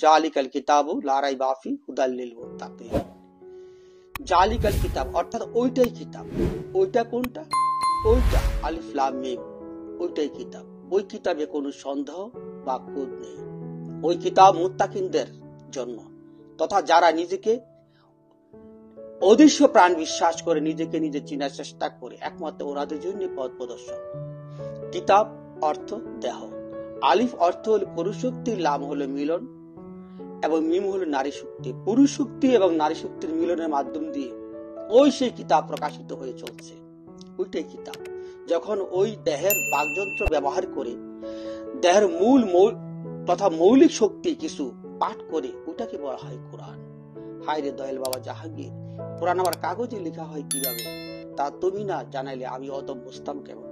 জালিকাল কিতাবু লা রাইবা ফি হুদাল লিল মুত্তাকিন। জালিকাল কিতাব অর্থাৎ ওইটাই কিতাব। ওইটা কোনটা? ওইটা আলিফ লাম মিম, ওইটাই কিতাব। ওই কিতাবে কোনো সন্দেহ বা খুঁত নেই। ওই কিতাব মুত্তাকিনদের জন্য, তথা যারা নিজেকে অদৃশ্য প্রাণ বিশ্বাস করে নিজেকে নিজে চিনার চেষ্টা করে, একমাত্র ওরাদের জন্য পথ প্রদর্শক। কিতাব অর্থ দেহ, আলিফ অর্থ হল পুরুষ শক্তি, লাম হলো মিলন এবং মিম হলো নারী শক্তি। পুরুষ শক্তি এবং নারী শক্তির মিলনের মাধ্যম দিয়ে ওই সেই কিতাব প্রকাশিত হয়ে চলছে। ওইটাই কিতাব। যখন ওই দেহের বাকযন্ত্র ব্যবহার করে দেহের মূল তথা মৌলিক শক্তি কিছু পাঠ করে, ওটাকে বলা হয় কোরআন। হায় রে দয়াল বাবা জাহাঙ্গীর, কোরআন আমার কাগজে লেখা হয় কিভাবে? তা তুমি না জানাইলে আমি অত বুঝতাম কেমন?